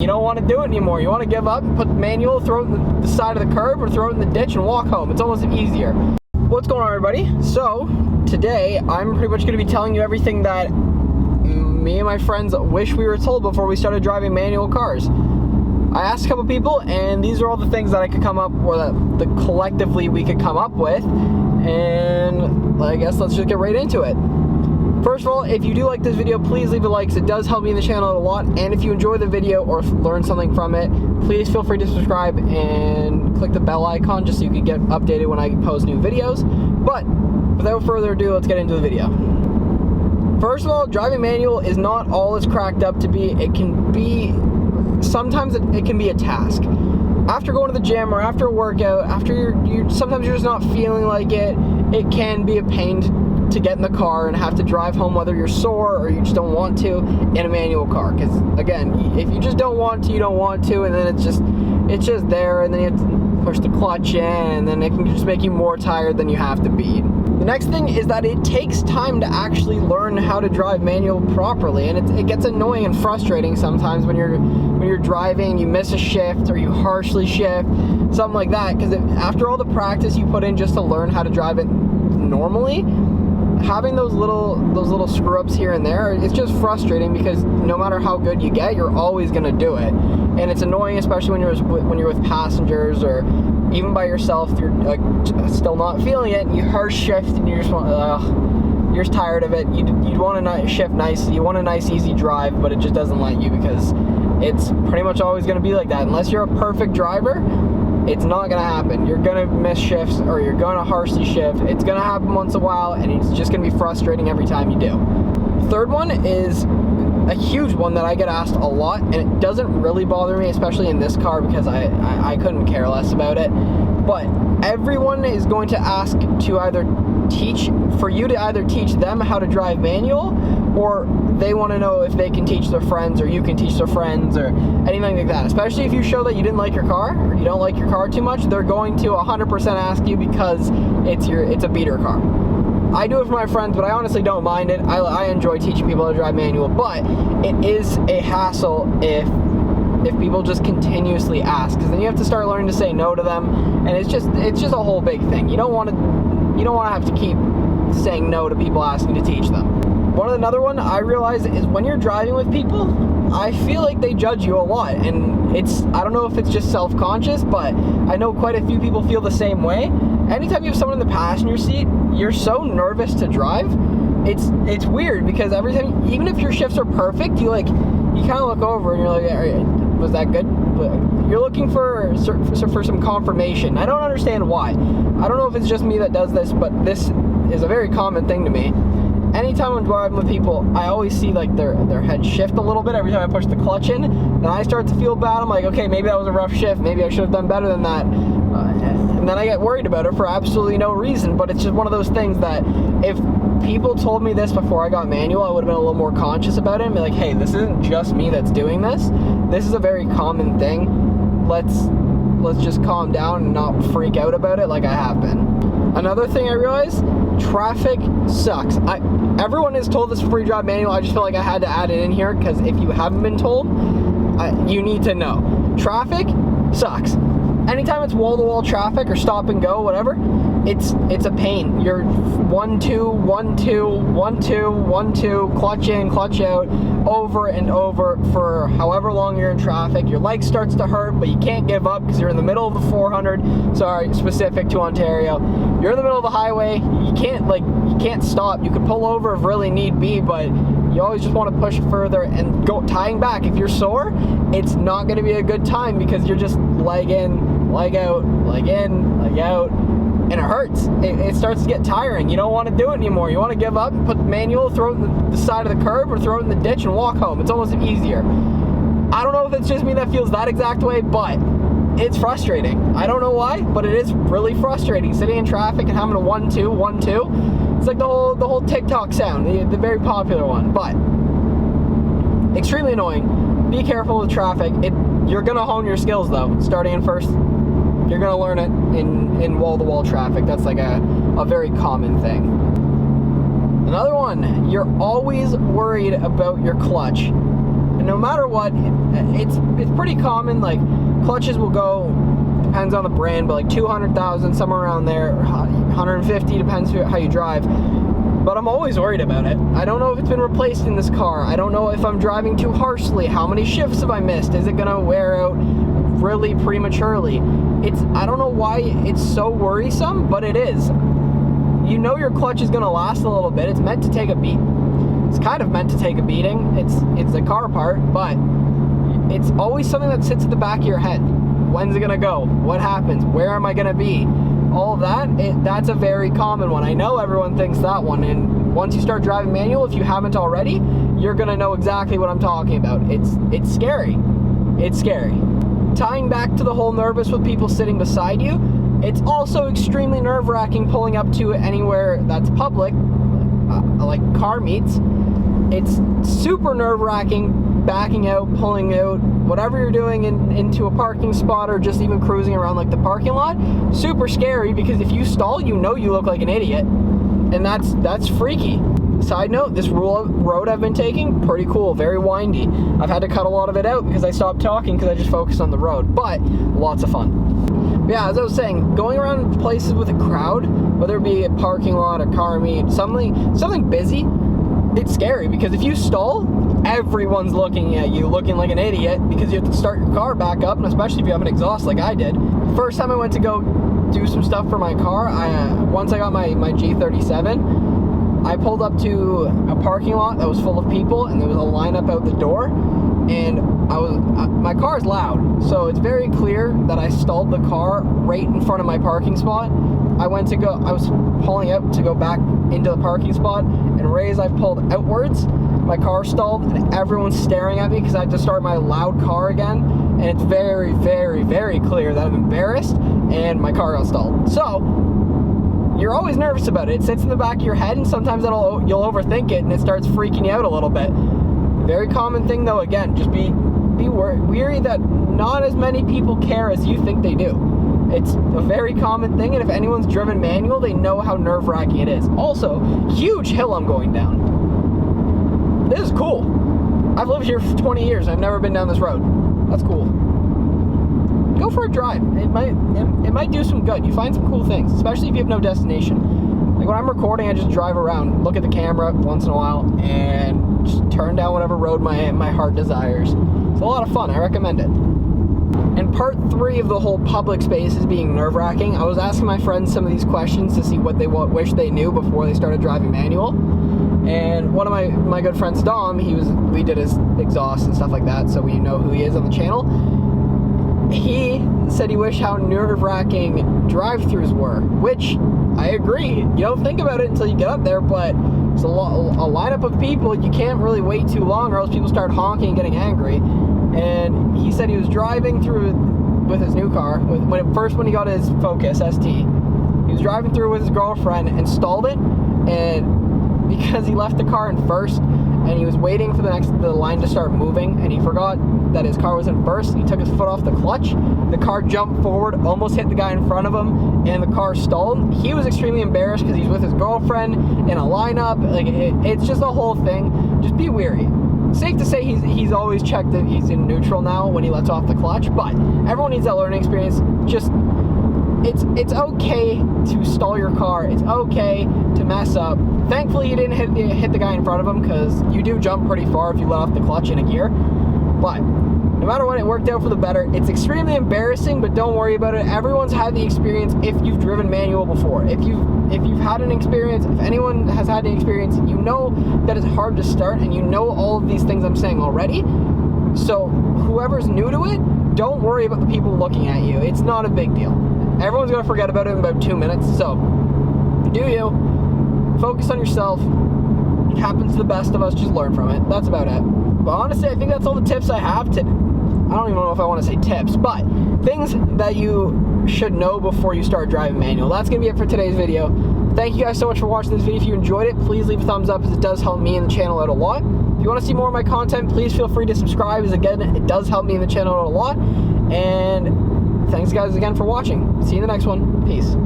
You don't want to do it anymore. You want to give up and put the manual, throw it in the side of the curb, or throw it in the ditch and walk home. It's almost easier. What's going on, everybody? So today I'm pretty much going to be telling you everything that me and my friends wish we were told before we started driving manual cars. I asked a couple people, and these are all the things that I could come up, or that collectively we could come up with, and I guess let's just get right into it. First of all, if you do like this video, please leave a like, because it does help me in the channel a lot. And if you enjoy the video or learn something from it, please feel free to subscribe and click the bell icon just so you can get updated when I post new videos. But without further ado, let's get into the video. First of all, driving manual is not all it's cracked up to be. It can be, sometimes it can be a task. After going to the gym or after a workout, after sometimes you're just not feeling like it, it can be a pain to get in the car and have to drive home, whether you're sore or you just don't want to, in a manual car. Because again, if you just don't want to, you don't want to, and then it's just there, and then you have to push the clutch in, and then it can just make you more tired than you have to be. The next thing is that it takes time to actually learn how to drive manual properly, and it gets annoying and frustrating sometimes when you're driving, you miss a shift or you harshly shift, something like that. Because after all the practice you put in just to learn how to drive it normally, having those little screw-ups here and there, it's just frustrating, because no matter how good you get, you're always going to do it, and it's annoying, especially when you're with passengers or even by yourself. You're like still not feeling it, and you harsh shift, and you're just tired of it. You want to shift nice, you want a nice easy drive, but it just doesn't let you, because it's pretty much always going to be like that. Unless you're a perfect driver, it's not going to happen. You're going to miss shifts, or you're going to harshly shift. It's going to happen once in a while, and it's just going to be frustrating every time you do. Third one is a huge one that I get asked a lot, and it doesn't really bother me, especially in this car, because I couldn't care less about it. But everyone is going to ask to either teach them how to drive manual, or they want to know if they can teach their friends, or you can teach their friends, or anything like that. Especially if you show that you didn't like your car, or you don't like your car too much, they're going to 100% ask you, because it's a beater car. I do it for my friends, but I honestly don't mind it. I enjoy teaching people how to drive manual, but it is a hassle if people just continuously ask, because then you have to start learning to say no to them, and it's just a whole big thing. You don't want to have to keep saying no to people asking to teach them. Another one I realize is when you're driving with people, I feel like they judge you a lot, and I don't know if it's just self-conscious, but I know quite a few people feel the same way. Anytime you have someone in the passenger seat, you're so nervous to drive. It's weird, because every time, even if your shifts are perfect, you kind of look over and you're like, was that good? But you're looking for some confirmation. I don't understand why. I don't know if it's just me that does this, but this is a very common thing to me. Anytime I'm driving with people, I always see like their head shift a little bit every time I push the clutch in, and I start to feel bad. I'm like, okay, maybe that was a rough shift, maybe I should have done better than that, and then I get worried about it for absolutely no reason. But it's just one of those things that if people told me this before I got manual, I would have been a little more conscious about it and be like, hey, this isn't just me that's doing this. This is a very common thing. Let's just calm down and not freak out about it like I have been. Another thing I realized, traffic sucks. Everyone is told this before you drive manual. I just feel like I had to add it in here, because if you haven't been told, you need to know. Traffic sucks. Anytime it's wall-to-wall traffic or stop and go, whatever, it's a pain. You're 1 2 1 2 1 2 1 2, clutch in, clutch out, over and over for however long you're in traffic. Your leg starts to hurt, but you can't give up, because you're in the middle of the 400. Sorry, specific to Ontario. You're in the middle of the highway. You can't stop. You can pull over if really need be, but you always just want to push further and go tying back. If you're sore, it's not going to be a good time, because you're just leg in, leg out, leg in, leg out, and it hurts. It starts to get tiring. You don't want to do it anymore. You want to give up and put the manual, throw it in the side of the curb, or throw it in the ditch and walk home. It's almost easier. I don't know if it's just me that feels that exact way, but it's frustrating. I don't know why, but it is really frustrating sitting in traffic and having a 1 2 1 2. It's like the whole TikTok sound, the very popular one, but extremely annoying. Be careful with traffic. You're gonna hone your skills though, starting in first. You're gonna learn it in wall-to-wall traffic. That's like a very common thing. Another one, you're always worried about your clutch. no matter what, it's pretty common. Like, clutches will go, depends on the brand, but like 200,000, somewhere around there, 150, depends how you drive. But I'm always worried about it. I don't know if it's been replaced in this car. I don't know if I'm driving too harshly. How many shifts have I missed? Is it gonna wear out really prematurely? I don't know why it's so worrisome, but it is. You know your clutch is gonna last a little bit. It's meant to take a beat. It's kind of meant to take a beating. It's a car part, but it's always something that sits at the back of your head. When's it gonna go? What happens? Where am I gonna be? All of that, that's a very common one. I know everyone thinks that one, and once you start driving manual, if you haven't already, you're gonna know exactly what I'm talking about. It's scary. It's scary. Tying back to the whole nervous with people sitting beside you, it's also extremely nerve-wracking pulling up to anywhere that's public, like car meets. It's super nerve-wracking backing out, pulling out, whatever you're doing into a parking spot or just even cruising around like the parking lot. Super scary, because if you stall, you know you look like an idiot, and that's freaky. Side note, this road I've been taking, pretty cool, very windy. I've had to cut a lot of it out because I stopped talking because I just focused on the road, but lots of fun. But yeah, as I was saying, going around places with a crowd, whether it be a parking lot, a car meet, something busy, it's scary, because if you stall, everyone's looking at you, looking like an idiot, because you have to start your car back up, and especially if you have an exhaust like I did. First time I went to go do some stuff for my car, once I got my G37, I pulled up to a parking lot that was full of people, and there was a lineup out the door, and my car is loud, so it's very clear that I stalled the car right in front of my parking spot. I was pulling out to go back into the parking spot, and right as I pulled outwards, my car stalled, and everyone's staring at me because I had to start my loud car again, and it's very, very, very clear that I'm embarrassed, and my car got stalled. So, you're always nervous about it. It sits in the back of your head, and sometimes you'll overthink it, and it starts freaking you out a little bit. Very common thing, though, again, just be weary that not as many people care as you think they do. It's a very common thing, and if anyone's driven manual, they know how nerve-wracking it is. Also, huge hill I'm going down. This is cool. I've lived here for 20 years. I've never been down this road. That's cool. Go for a drive. It might do some good. You find some cool things, especially if you have no destination. Like when I'm recording, I just drive around, look at the camera once in a while, and just turn down whatever road my heart desires. It's a lot of fun. I recommend it. And part 3 of the whole public space is being nerve-wracking. I was asking my friends some of these questions to see what they wish they knew before they started driving manual. And one of my good friends, Dom, we did his exhaust and stuff like that, so we know who he is on the channel. He said he wished how nerve-wracking drive-thrus were, which I agree. You don't think about it until you get up there, but it's a lineup of people. You can't really wait too long, or else people start honking and getting angry. And he said he was driving through with his new car, when he got his Focus ST. He was driving through with his girlfriend and stalled it, and because he left the car in first, and he was waiting for the line to start moving, and he forgot that his car was in first, and he took his foot off the clutch. The car jumped forward, almost hit the guy in front of him, and the car stalled. He was extremely embarrassed because he's with his girlfriend in a lineup. Like, it's just a whole thing. Just be wary. Safe to say he's always checked that he's in neutral now when he lets off the clutch, but everyone needs that learning experience. Just, it's okay to stall your car. It's okay to mess up. Thankfully, he didn't hit the guy in front of him, because you do jump pretty far if you let off the clutch in a gear. But no matter what, it worked out for the better. It's extremely embarrassing, but don't worry about it. Everyone's had the experience if you've driven manual before. If you've had an experience, if anyone has had the experience, you know that it's hard to start, and you know all of these things I'm saying already. So whoever's new to it, don't worry about the people looking at you. It's not a big deal. Everyone's gonna forget about it in about 2 minutes. So do you. Focus on yourself. It happens to the best of us. Just learn from it. That's about it. But honestly, I think that's all the tips I have today. I don't even know if I want to say tips, but things that you should know before you start driving manual. That's going to be it for today's video. Thank you guys so much for watching this video. If you enjoyed it, please leave a thumbs up, as it does help me and the channel out a lot. If you want to see more of my content, please feel free to subscribe, as again, it does help me and the channel out a lot. And thanks guys again for watching. See you in the next one. Peace.